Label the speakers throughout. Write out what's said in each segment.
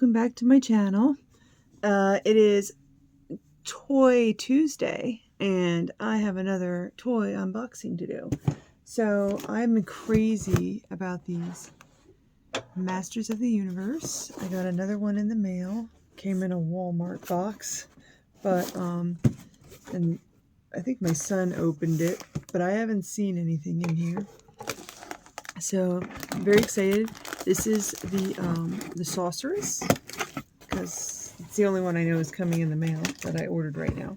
Speaker 1: welcome back to my channel. It is Toy Tuesday, and I have another toy unboxing to do. So I'm crazy about these Masters of the Universe. I got another one in the mail. Came in a Walmart box, but and I think my son opened it, but I haven't seen anything in here. So I'm very excited. This is the Sorceress, because it's the only one I know is coming in the mail that I ordered right now.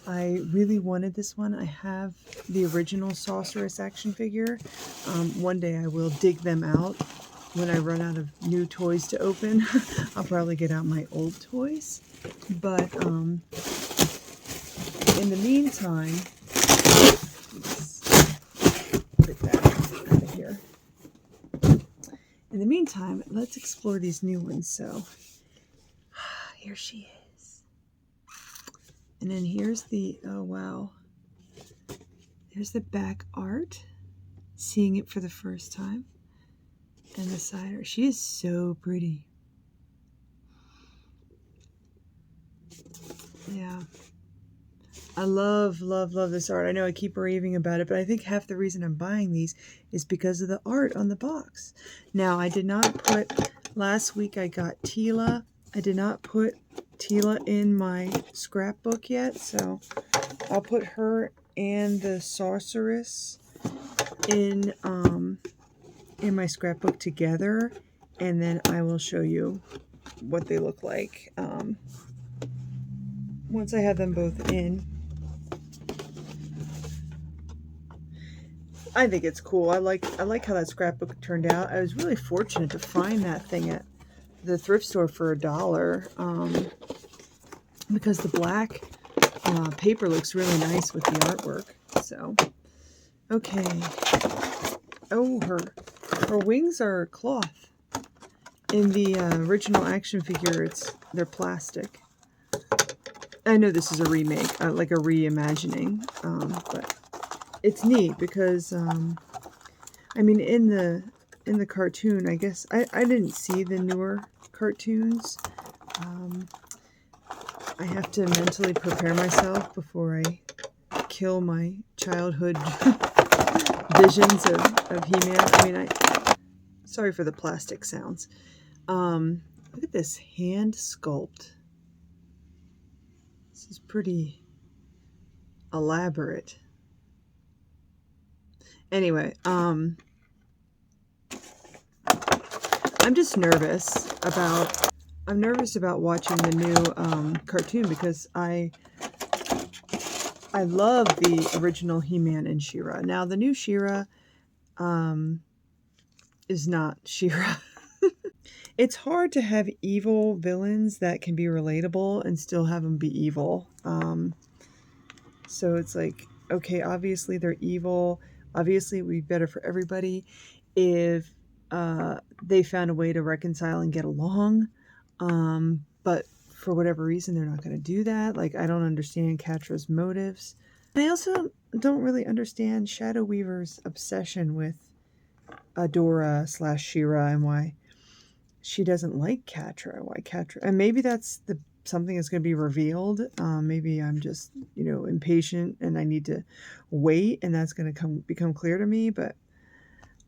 Speaker 1: I really wanted this one. I have the original Sorceress action figure. One day I will dig them out when I run out of new toys to open. I'll probably get out my old toys. But in the meantime, let's get that out of here. In the meantime, let's explore these new ones. So here she is. And then here's the, oh wow. There's the back art. Seeing it for the first time. And the side art. She is so pretty. Yeah. I love, love, love this art. I know I keep raving about it, but I think half the reason I'm buying these is because of the art on the box. Now, I did not put, last week I got Tila. I did not put Tila in my scrapbook yet, so I'll put her and the Sorceress in my scrapbook together, and then I will show you what they look like once I have them both in. I think it's cool. I like how that scrapbook turned out. I was really fortunate to find that thing at the thrift store for $1, because the black paper looks really nice with the artwork. So, okay. Oh, her wings are cloth. In the original action figure, they're plastic. I know this is a remake, like a reimagining, but it's neat because I mean, in the cartoon, I guess I didn't see the newer cartoons. I have to mentally prepare myself before I kill my childhood visions of He-Man. I mean, sorry for the plastic sounds. Look at this hand sculpt. This is pretty elaborate. Anyway, I'm just nervous about watching the new cartoon, because I love the original He-Man and She-Ra. Now the new She-Ra is not She-Ra. It's hard to have evil villains that can be relatable and still have them be evil. So it's like, okay, obviously they're evil. Obviously it would be better for everybody if they found a way to reconcile and get along. But for whatever reason, they're not going to do that. Like, I don't understand Catra's motives. And I also don't really understand Shadow Weaver's obsession with Adora / She-Ra, and why she doesn't like Catra. Why Catra? And maybe that's something that's going to be revealed. Maybe I'm just, impatient and I need to wait, and that's going to become clear to me. But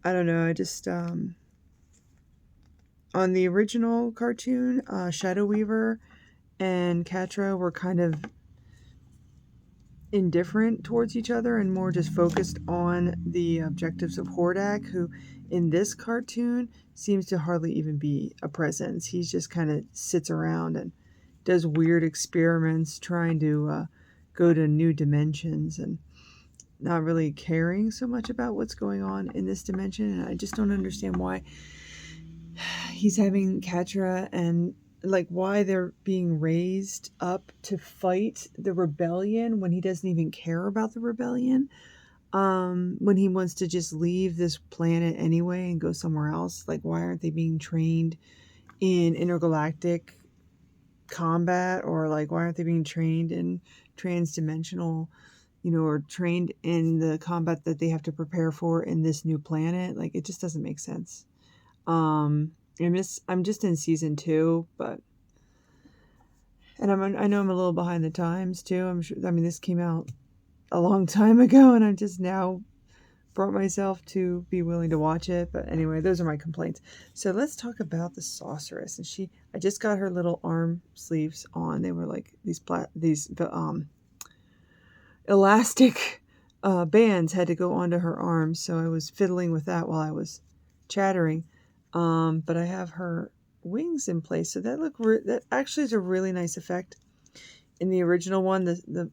Speaker 1: I don't know. I just on the original cartoon, Shadow Weaver and Catra were kind of indifferent towards each other and more just focused on the objectives of Hordak, who in this cartoon seems to hardly even be a presence. He's just kind of sits around and does weird experiments trying to go to new dimensions, and not really caring so much about what's going on in this dimension. And I just don't understand why he's having Catra, and like why they're being raised up to fight the rebellion when he doesn't even care about the rebellion. When he wants to just leave this planet anyway and go somewhere else. Like, why aren't they being trained in intergalactic combat, or like why aren't they being trained in transdimensional, or trained in the combat that they have to prepare for in this new planet? Like, it just doesn't make sense. I'm just in season 2, but and I know I'm a little behind the times too. I'm sure. I mean, this came out a long time ago, and I'm just now brought myself to be willing to watch it. But anyway, those are my complaints. So let's talk about the Sorceress. And I just got her little arm sleeves on. They were like these elastic bands had to go onto her arms, so I was fiddling with that while I was chattering. But I have her wings in place, so that actually is a really nice effect. In the original one, the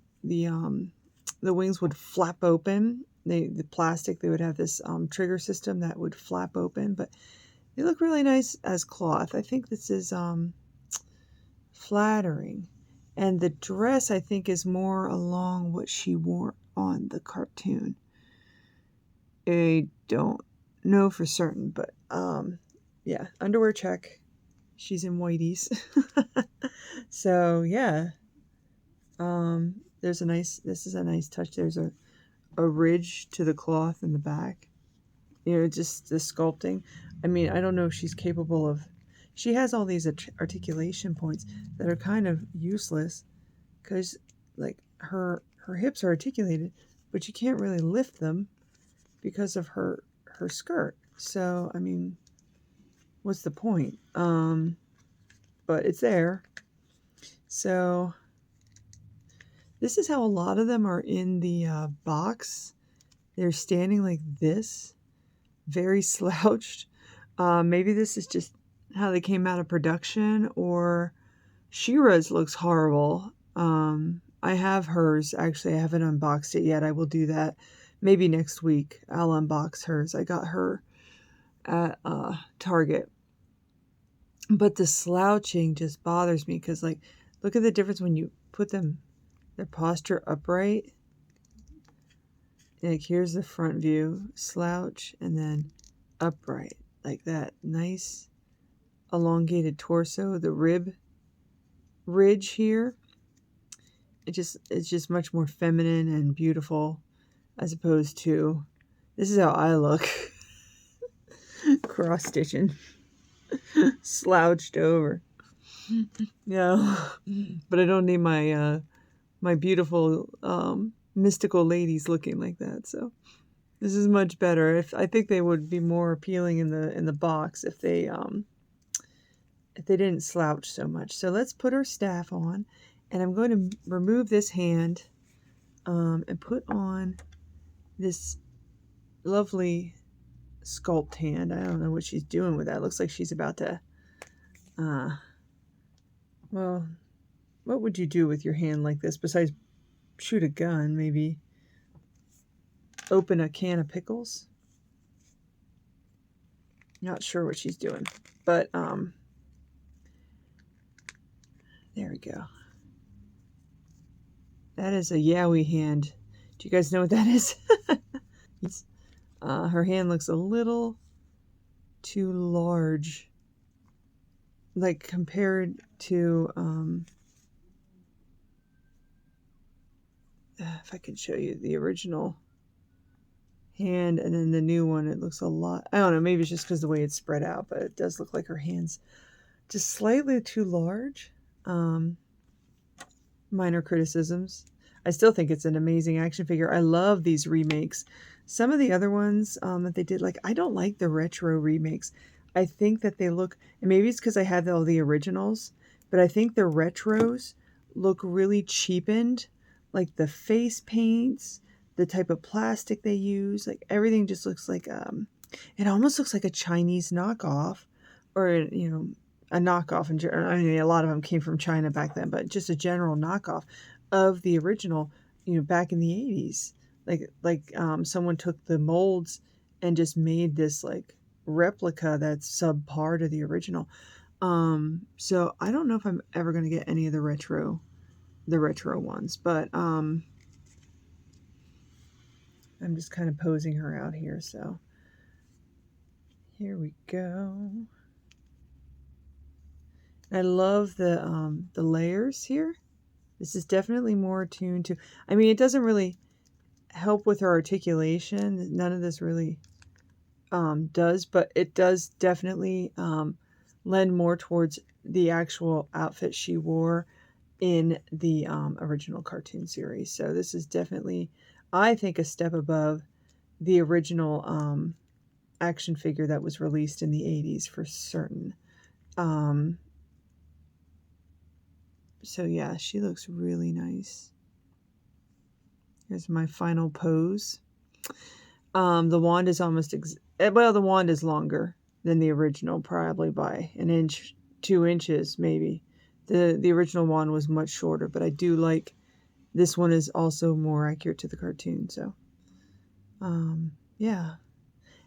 Speaker 1: wings would flap open. The plastic, they would have this trigger system that would flap open, but they look really nice as cloth. I think this is flattering. And the dress, I think, is more along what she wore on the cartoon. I don't know for certain, but yeah, underwear check. She's in whiteies. So yeah, this is a nice touch. There's a ridge to the cloth in the back. You know, just the sculpting. I mean, I don't know if she's capable of. She has all these articulation points that are kind of useless because, like, her hips are articulated, but you can't really lift them because of her skirt. So, I mean, what's the point? But it's there. So, this is how a lot of them are in the box. They're standing like this, very slouched. Maybe this is just how they came out of production, or Shira's looks horrible. I have hers. Actually, I haven't unboxed it yet. I will do that maybe next week. I'll unbox hers. I got her at Target. But the slouching just bothers me because, like, look at the difference when you put their posture upright. Like, here's the front view, slouch, and then upright, like that. Nice elongated torso, the rib ridge here. It's just much more feminine and beautiful as opposed to, this is how I look. Cross stitching. Slouched over. Yeah. But I don't need my my beautiful mystical ladies looking like that. So this is much better. I think they would be more appealing in the box if they didn't slouch so much. So let's put our staff on, and I'm going to remove this hand and put on this lovely sculpt hand. I don't know what she's doing with that. It looks like she's about to, well, what would you do with your hand like this besides shoot a gun? Maybe open a can of pickles? Not sure what she's doing, but there we go. That is a yaoi hand. Do you guys know what that is? Her hand looks a little too large, like compared to, if I can show you the original hand and then the new one, it looks a lot, I don't know, maybe it's just because the way it's spread out, but it does look like her hand's just slightly too large. Minor criticisms. I still think it's an amazing action figure. I love these remakes. Some of the other ones that they did, like, I don't like the retro remakes. I think that they look, and maybe it's because I have all the originals, but I think the retros look really cheapened. Like the face paints, the type of plastic they use, like everything just looks like, it almost looks like a Chinese knockoff, or, you know, a knockoff. I mean, a lot of them came from China back then, but just a general knockoff of the original, you know, back in the 80s. Like someone took the molds and just made this like replica that's subpar to the original. So I don't know if I'm ever going to get any of the retro ones, but I'm just kind of posing her out here. So here we go. I love the layers here. This is definitely more attuned to, I mean, it doesn't really help with her articulation. None of this really does, but it does definitely lend more towards the actual outfit she wore in the original cartoon series. So this is definitely, I think, a step above the original action figure that was released in the 80s for certain. So yeah, she looks really nice. Here's my final pose. The wand is almost, well, the wand is longer than the original, probably by an inch, 2 inches maybe. The original wand was much shorter, but I do like this one is also more accurate to the cartoon. So, yeah.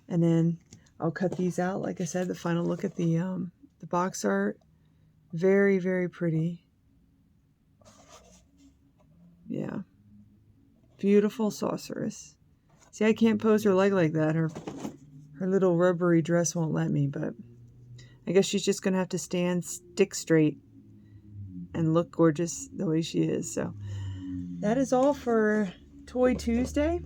Speaker 1: And then I'll cut these out. Like I said, the final look at the box art. Very, very pretty. Yeah. Beautiful Sorceress. See, I can't pose her leg like that. Her little rubbery dress won't let me, but I guess she's just going to have to stand stick straight and look gorgeous the way she is. So that is all for Toy Tuesday.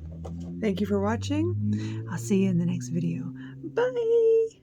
Speaker 1: Thank you for watching. I'll see you in the next video. Bye!